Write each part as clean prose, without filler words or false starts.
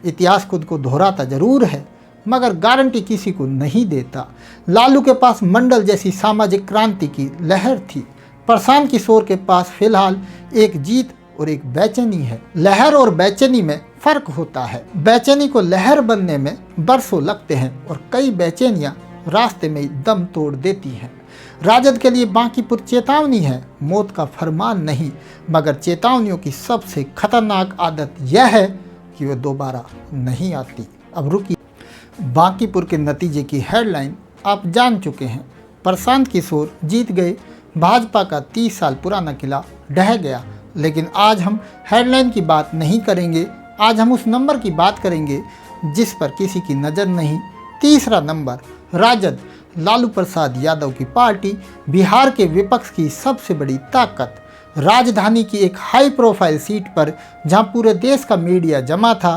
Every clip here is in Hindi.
इतिहास खुद को दोहराता जरूर है, मगर गारंटी किसी को नहीं देता। लालू के पास मंडल जैसी सामाजिक क्रांति की लहर थी, प्रशांत किशोर के पास फिलहाल एक जीत और एक बेचैनी है। लहर और बेचैनी में फर्क होता है। बेचैनी को लहर बनने में बरसों लगते हैं और कई बेचैनियां रास्ते में दम तोड़ देती हैं। राजद के लिए बांकीपुर चेतावनी है, मौत का फरमान नहीं, मगर चेतावनियों की सबसे खतरनाक आदत यह है कि वह दोबारा नहीं आती। अब रुकिए, बांकीपुर के नतीजे की हेडलाइन आप जान चुके हैं। प्रशांत किशोर जीत गए, भाजपा का 30 साल पुराना किला ढह गया। लेकिन आज हम हेडलाइन की बात नहीं करेंगे, आज हम उस नंबर की बात करेंगे जिस पर किसी की नज़र नहीं। तीसरा नंबर, राजद, लालू प्रसाद यादव की पार्टी, बिहार के विपक्ष की सबसे बड़ी ताकत। राजधानी की एक हाई प्रोफाइल सीट पर जहां पूरे देश का मीडिया जमा था,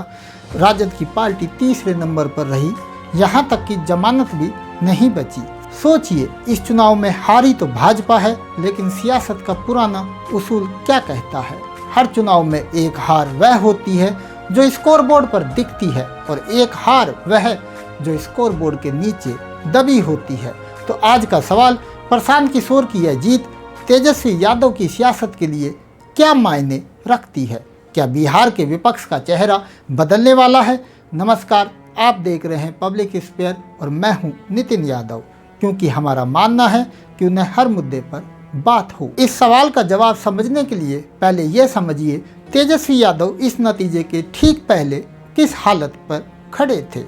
राजद की पार्टी तीसरे नंबर पर रही। यहां तक कि जमानत भी नहीं बची। सोचिए, इस चुनाव में हारी तो भाजपा है, लेकिन सियासत का पुराना उसूल क्या कहता है? हर चुनाव में एक हार वह होती है जो स्कोरबोर्ड पर दिखती है और एक हार वह जो स्कोरबोर्ड के नीचे दबी होती है। तो आज का सवाल, प्रशांत किशोर की यह जीत तेजस्वी यादव की सियासत के लिए क्या मायने रखती है? क्या बिहार के विपक्ष का चेहरा बदलने वाला है? नमस्कार, आप देख रहे हैं पब्लिक स्फीयर और मैं हूं नितिन यादव, क्योंकि हमारा मानना है कि उन्हें हर मुद्दे पर बात हो। इस सवाल का जवाब समझने के लिए पहले ये समझिए, तेजस्वी यादव इस नतीजे के ठीक पहले किस हालत पर खड़े थे।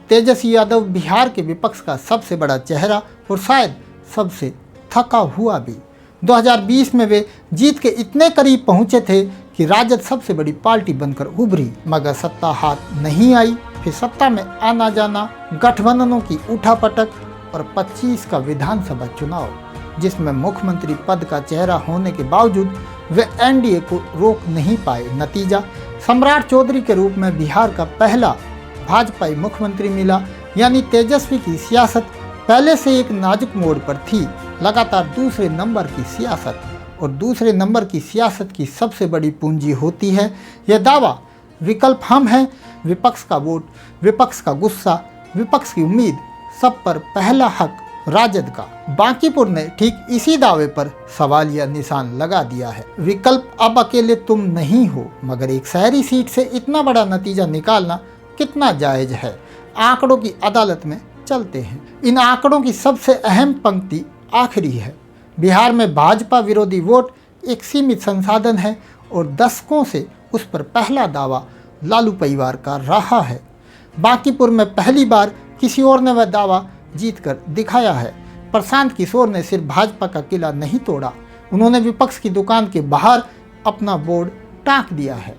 तेजस्वी यादव बिहार के विपक्ष का सबसे बड़ा चेहरा और शायद सबसे थका हुआ भी। 2020 में वे जीत के इतने करीब पहुंचे थे कि राजद सबसे बड़ी पार्टी बनकर उभरी, मगर सत्ता हाथ नहीं आई। फिर सत्ता में आना जाना, गठबंधनों की उठापटक और 25 का विधानसभा चुनाव, जिसमें मुख्यमंत्री पद का चेहरा होने के बावजूद वे एनडीए को रोक नहीं पाए। नतीजा, सम्राट चौधरी के रूप में बिहार का पहला भाजपाई मुख्यमंत्री मिला। यानी तेजस्वी की सियासत पहले से एक नाजुक मोड़ पर थी। लगातार दूसरे नंबर की सियासत, और दूसरे नंबर की सियासत की सबसे बड़ी पूंजी होती है यह दावा, विकल्प हम हैं, विपक्ष का वोट, विपक्ष का गुस्सा, विपक्ष की उम्मीद, सब पर पहला हक राजद का। बांकीपुर ने ठीक इसी दावे पर सवालिया निशान लगा दिया है। विकल्प अब अकेले तुम नहीं हो, मगर एक शहरी सीट से इतना बड़ा नतीजा निकालना कितना जायज है? आंकड़ों की अदालत में चलते हैं। इन आंकड़ों की सबसे अहम पंक्ति आखिरी है। बिहार में भाजपा विरोधी वोट एक सीमित संसाधन है और दशकों से उस पर पहला दावा लालू परिवार का रहा है। बांकीपुर में पहली बार किसी और ने वह दावा जीतकर दिखाया है। प्रशांत किशोर ने सिर्फ भाजपा का किला नहीं तोड़ा, उन्होंने विपक्ष की दुकान के बाहर अपना बोर्ड टांक दिया है।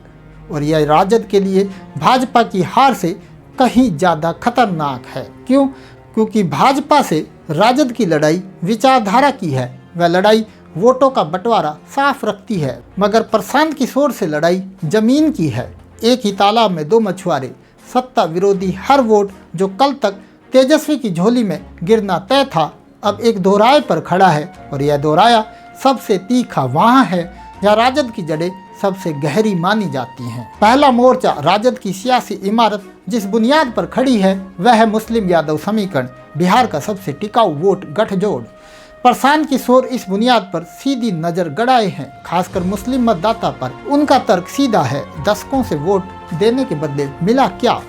और यह राजद के लिए भाजपा की हार से कहीं ज़्यादा खतरनाक है। क्यों? क्योंकि भाजपा से राजद की लड़ाई विचारधारा की है, वह लड़ाई वोटों का बंटवारा साफ रखती है, मगर प्रशांत किशोर से लड़ाई जमीन की है। एक ही तालाब में दो मछुआरे, सत्ता विरोधी हर वोट जो कल तक तेजस्वी की झोली में गिरना तय था, अब एक दोहराए पर खड़ा है। और यह दोहराया सबसे तीखा वहाँ है जहाँ राजद की जड़ें सबसे गहरी मानी जाती हैं। पहला मोर्चा, राजद की सियासी इमारत जिस बुनियाद पर खड़ी है वह है मुस्लिम यादव समीकरण, बिहार का सबसे टिकाऊ वोट गठजोड़। प्रशांत किशोर इस बुनियाद पर सीधी नज़र गड़ाए हैं, खासकर मुस्लिम मतदाता पर। उनका तर्क सीधा है, दशकों से वोट देने के बदले मिला क्या?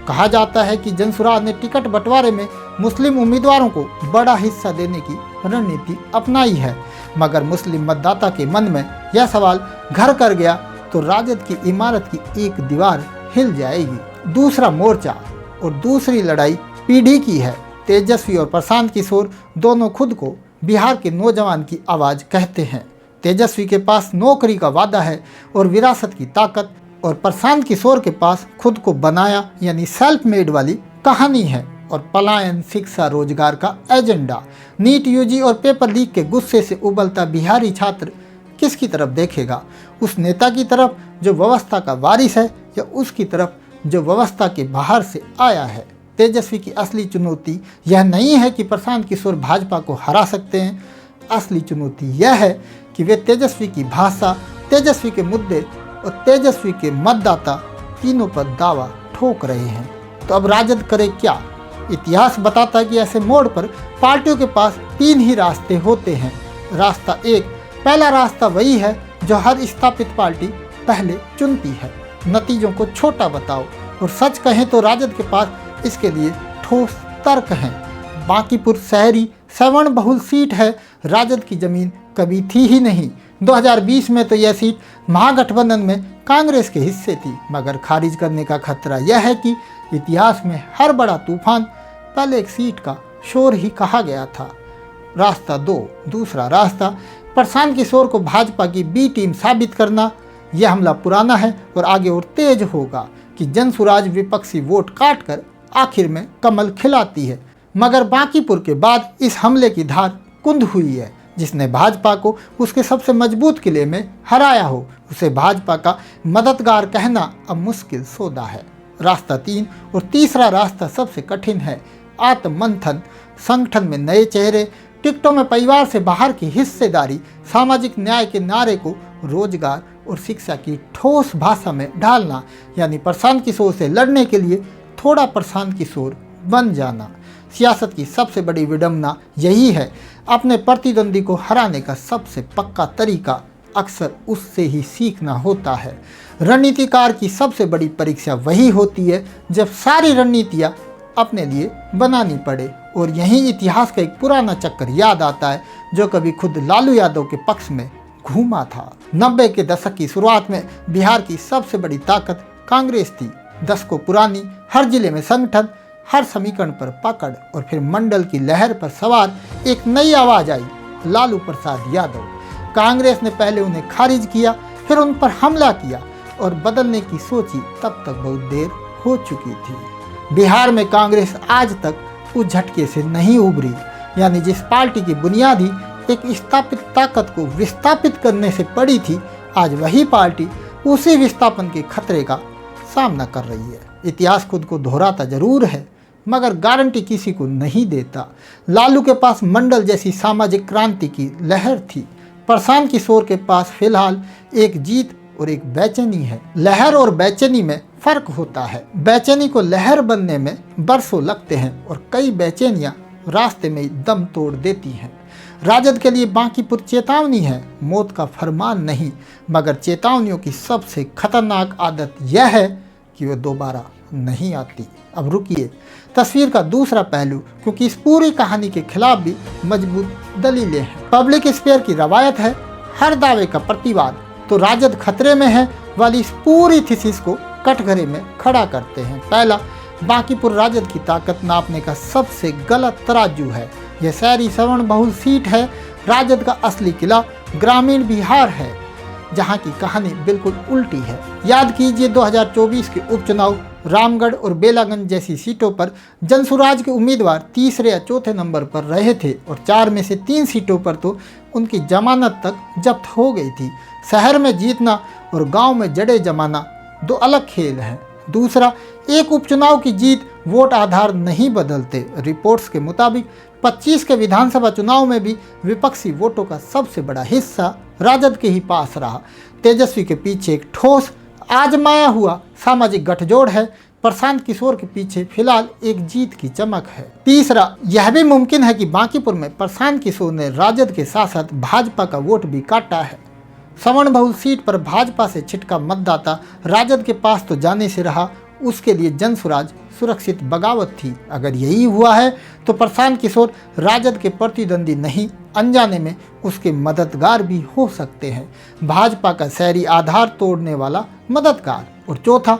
कहा जाता है कि जनसुराज ने टिकट बंटवारे में मुस्लिम उम्मीदवारों को बड़ा हिस्सा देने की रणनीति अपनाई है, मगर मुस्लिम मतदाता के मन में यह सवाल घर कर गया तो राजद की इमारत की एक दीवार हिल जाएगी। दूसरा मोर्चा और दूसरी लड़ाई पीढ़ी की है। तेजस्वी और प्रशांत किशोर दोनों खुद को बिहार के नौजवान की आवाज़ कहते हैं। तेजस्वी के पास नौकरी का वादा है और विरासत की ताकत, और प्रशांत किशोर के पास खुद को बनाया यानी सेल्फ मेड वाली कहानी है और पलायन, शिक्षा, रोजगार का एजेंडा। नीट, यूजी और पेपर लीक के गुस्से से उबलता बिहारी छात्र किसकी तरफ देखेगा? उस नेता की तरफ जो व्यवस्था का वारिस है, या उसकी तरफ जो व्यवस्था के बाहर से आया है? तेजस्वी की असली चुनौती यह नहीं है कि प्रशांत किशोर भाजपा को हरा सकते हैं। असली चुनौती यह है कि वे तेजस्वी की भाषा, तेजस्वी के मुद्दे और तेजस्वी के मतदाता तीनों पर दावा ठोक रहे हैं। तो अब राजद करे क्या? इतिहास बताता है कि ऐसे मोड़ पर पार्टियों के पास 3 ही रास्ते होते हैं। रास्ता 1, पहला रास्ता वही है जो हर स्थापित पार्टी पहले चुनती है। नतीजों को छोटा बताओ, और सच कहें तो राजद के पास इसके लिए ठोस तर्क हैं। बांकीपुर शहरी सवर्ण बहुल सीट है, राजद की जमीन कभी थी ही नहीं। 2020 में तो यह सीट महागठबंधन में कांग्रेस के हिस्से थी, मगर खारिज करने का खतरा यह है कि इतिहास में हर बड़ा तूफान पहले एक सीट का शोर ही कहा गया था। रास्ता 2, दूसरा रास्ता, प्रशांत किशोर को भाजपा की बी टीम साबित करना। यह हमला पुराना है और आगे और तेज होगा कि जनसुराज विपक्षी वोट काट कर आखिर में कमल खिलाती है। मगर बांकीपुर के बाद इस हमले की धार कुंद हुई है। जिसने भाजपा को उसके सबसे मजबूत किले में हराया हो, उसे भाजपा का मददगार कहना अब मुश्किल सौदा है। रास्ता 3 और तीसरा रास्ता सबसे कठिन है। आत्ममंथन, संगठन में नए चेहरे, टिकटों में परिवार से बाहर की हिस्सेदारी, सामाजिक न्याय के नारे को रोजगार और शिक्षा की ठोस भाषा में ढालना, यानी प्रशांत किशोर से लड़ने के लिए थोड़ा प्रशांत किशोर बन जाना। सियासत की सबसे बड़ी विडंबना यही है। अपने प्रतिद्वंदी को हराने का सबसे पक्का तरीका अक्सर उससे ही सीखना होता है। रणनीतिकार की सबसे बड़ी परीक्षा वही होती है जब सारी रणनीतियाँ अपने लिए बनानी पड़े। और यही इतिहास का एक पुराना चक्कर याद आता है जो कभी खुद लालू यादव के पक्ष में घूमा था। 90 के दशक की शुरुआत में बिहार की सबसे बड़ी ताकत कांग्रेस थी। दशकों पुरानी, हर जिले में संगठन, हर समीकरण पर पकड़, और फिर मंडल की लहर पर सवार एक नई आवाज आई, लालू प्रसाद यादव। कांग्रेस ने पहले उन्हें खारिज किया, फिर उन पर हमला किया, और बदलने की सोची तब तक बहुत देर हो चुकी थी। बिहार में कांग्रेस आज तक उस झटके से नहीं उभरी, यानी जिस पार्टी की बुनियादी एक स्थापित ताकत को विस्थापित करने से पड़ी थी, आज वही पार्टी उसी विस्थापन के खतरे का सामना कर रही है। इतिहास खुद को दोहराता जरूर है, मगर गारंटी किसी को नहीं देता। लालू के पास मंडल जैसी सामाजिक क्रांति की लहर थी, प्रशांत किशोर के पास फिलहाल एक जीत और एक बेचैनी है। लहर और बेचैनी में फर्क होता है। बेचैनी को लहर बनने में बरसों लगते हैं और कई बेचैनियां रास्ते में दम तोड़ देती हैं। राजद के लिए बांकीपुर चेतावनी है, मौत का फरमान नहीं, मगर चेतावनियों की सबसे खतरनाक आदत यह है कि वह दोबारा नहीं आती। अब रुकिए, तस्वीर का दूसरा पहलू, क्योंकि इस पूरी कहानी के खिलाफ भी मजबूत दलीलें हैं। पब्लिक स्पेयर की रवायत है, हर दावे का प्रतिवाद तो राजद खतरे में है वाली इस पूरी थीसिस को कटघरे में खड़ा करते हैं। पहला, बांकीपुर राजद की ताकत नापने का सबसे गलत तराजू है। यह शहरी सवर्ण बहुल सीट है। राजद का असली किला ग्रामीण बिहार है, जहां की कहानी बिल्कुल उल्टी है। याद कीजिए 2024 के उपचुनाव, रामगढ़ और बेलागंज जैसी सीटों पर जनसुराज के उम्मीदवार तीसरे या चौथे नंबर पर रहे थे, और 4 में से 3 सीटों पर तो उनकी जमानत तक जब्त हो गई थी। शहर में जीतना और गांव में जड़े जमाना दो अलग खेल हैं। दूसरा, एक उपचुनाव की जीत वोट आधार नहीं बदलते। रिपोर्ट्स के मुताबिक 25 के विधानसभा चुनाव में भी विपक्षी वोटों का सबसे बड़ा हिस्सा राजद के ही पास रहा। तेजस्वी के पीछे एक ठोस आजमाया हुआ सामाजिक गठजोड़ है। प्रशांत किशोर के पीछे फिलहाल एक जीत की चमक है। तीसरा, यह भी मुमकिन है कि बांकीपुर में प्रशांत किशोर ने राजद के साथ साथ भाजपा का वोट भी काटा है। सवर्ण बहुल सीट पर भाजपा से छिटका मतदाता राजद के पास तो जाने से रहा, उसके लिए जनसुराज सुरक्षित बगावत थी। अगर यही हुआ है तो प्रशांत किशोर राजद के प्रतिद्वंदी नहीं, अनजाने में उसके मददगार भी हो सकते हैं, भाजपा का शहरी आधार तोड़ने वाला मददगार। और चौथा,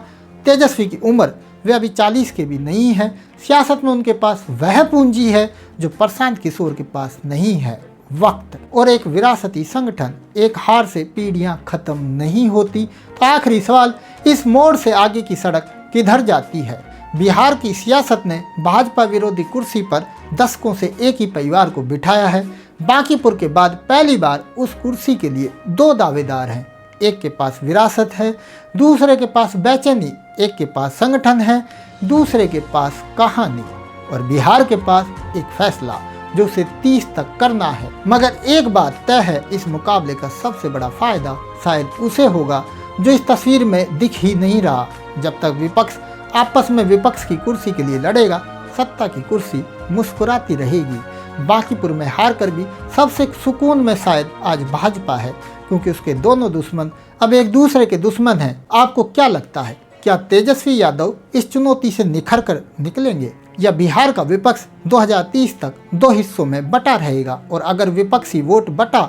तेजस्वी की उम्र, वे अभी 40 के भी नहीं है। सियासत में उनके पास वह पूंजी है जो प्रशांत किशोर के पास नहीं है, वक्त और एक विरासती संगठन। एक हार से पीढ़ियां खत्म नहीं होती। तो आखिरी सवाल, इस मोड़ से आगे की सड़क किधर जाती है? बिहार की सियासत ने भाजपा विरोधी कुर्सी पर दशकों से एक ही परिवार को बिठाया है। बांकीपुर के बाद पहली बार उस कुर्सी के लिए 2 दावेदार हैं। एक के पास विरासत है, दूसरे के पास बेचैनी। एक के पास संगठन है, दूसरे के पास कहानी। और बिहार के पास एक फैसला जो उसे 30 तक करना है। मगर एक बात तय है, इस मुकाबले का सबसे बड़ा फायदा शायद उसे होगा जो इस तस्वीर में दिख ही नहीं रहा। जब तक विपक्ष आपस में विपक्ष की कुर्सी के लिए लड़ेगा, सत्ता की कुर्सी मुस्कुराती रहेगी। बांकीपुर में हार कर भी सबसे सुकून में शायद आज भाजपा है, क्योंकि उसके दोनों दुश्मन अब एक दूसरे के दुश्मन हैं। आपको क्या लगता है, क्या तेजस्वी यादव इस चुनौती से निखर कर निकलेंगे, या बिहार का विपक्ष 2030 तक 2 हिस्सों में बटा रहेगा? और अगर विपक्षी वोट बटा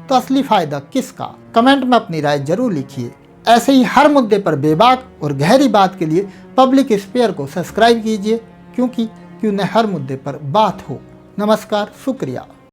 तो असली फायदा किसका? कमेंट में अपनी राय जरूर लिखिए। ऐसे ही हर मुद्दे पर बेबाक और गहरी बात के लिए पब्लिक स्पेयर को सब्सक्राइब कीजिए, क्योंकि क्यों न हर मुद्दे पर बात हो। नमस्कार, शुक्रिया।